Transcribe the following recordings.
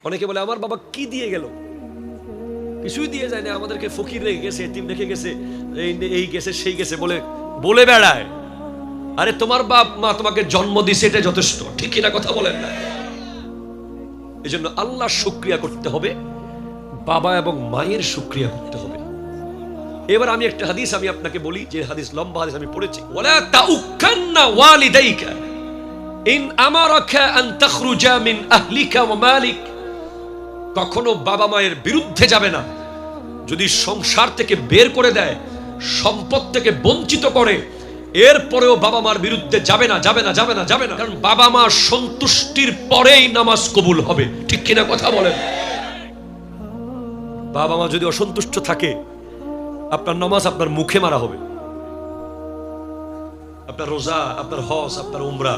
অনেকে বলে আমার বাবা কি দিয়ে গেল, কিছুই দিয়ে যায় না, আমাদেরকে ফকির রেখে গেছে, এতিম রেখে গেছে, এই গেছে সেই গেছে বলে বলে বেড়ায়। আরে তোমার বাপ মা তোমাকে জন্ম দিছে, এটা যথেষ্ট, ঠিক কিনা কথা বলেন না? এই জন্য আল্লাহর শুকরিয়া করতে হবে, বাবা এবং মায়ের শুকরিয়া করতে হবে। এবার আমি একটা হাদিস আমি আপনাকে বলি, যে হাদিস লম্বা হাদিস আমি পড়েছি, ওয়ালা তাউক্কান্না ওয়ালিদাইকা ইন আমারাকা আন তাখরুজা মিন আহলিকা ওয়া মালিক। কখনো বাবা মায়ের বিরুদ্ধে যাবে না, যদি সংসার থেকে বের করে দেয়, সম্পদ থেকে বঞ্চিত করে, এরপরেও বাবা মার বিরুদ্ধে যাবে না, যাবে না, যাবে না, যাবে না। কারণ বাবা মা সন্তুষ্টির পরেই নামাজ কবুল হবে, ঠিক কিনা কথা বলেন? বাবা মা যদি অসন্তুষ্ট থাকে, আপনার নামাজ আপনার মুখে মারা হবে, আপনার রোজা, আপনার হজ, আপনার উমরা,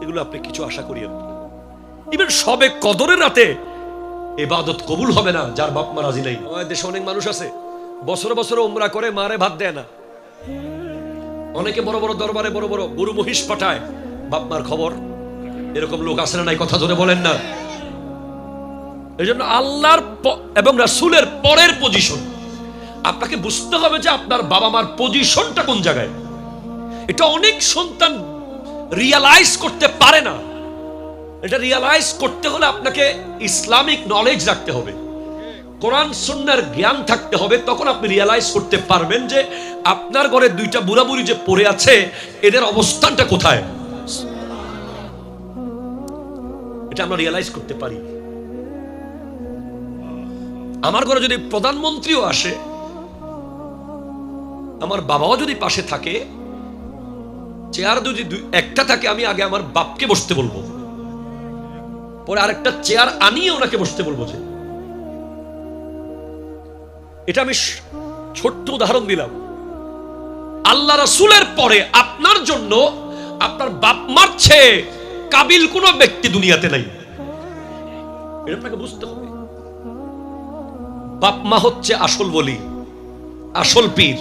এগুলো আপনি কিছু আশা করিয়েন না। ইভেন সবে কদরের রাতে ইবাদত কবুল হবে না যার বাপ মা রাজি নাই। আমাদের দেশে অনেক মানুষ আছে বছর বছর উমরা করে, মারে ভাত দেয় না। অনেকে বড় বড় দরবারে বড় বড় গরু মহিষ পাঠায়, বাপ মার খবর। এরকম লোক আছে না নাই? কথা ধরে বলেন না। এই জন্য আল্লাহর এবং রাসূলের পরের পজিশন আপনাকে বুঝতে হবে, যে আপনার বাবা মার পজিশনটা কোন জায়গায়। এটা অনেক সন্তান রিয়ালাইজ করতে পারে না। এটা রিয়ালাইজ করতে হলে আপনাকে ইসলামিক নলেজ রাখতে হবে, কোরআন সুন্নাহর জ্ঞান থাকতে হবে। তখন আপনি রিয়ালাইজ করতে পারবেন যে আপনার ঘরে দুইটা বুড়া বুড়ি যে পড়ে আছে, এদের অবস্থানটা কোথায়। এটা আমরা রিয়ালাইজ করতে পারি। আমার ঘরে যদি প্রধানমন্ত্রীও আসে, আমার বাবাও যদি পাশে থাকে, চেয়ার যদি একটা থাকে, আমি আগে আমার বাপকে বসতে বলবো, পরে আরেকটা চেয়ার আনিয়ে ওনাকে বসতে বলবো। যে এটা আমি ছোট্ট উদাহরণ দিলাম। আল্লাহ রাসূলের পরে আপনার জন্য আপনার বাপ মার চেয়ে কাবিল কোন ব্যক্তি দুনিয়াতে নাই, এটা আপনাকে বুঝতে হবে। বাপ মা হচ্ছে আসল বলি, আসল পীর।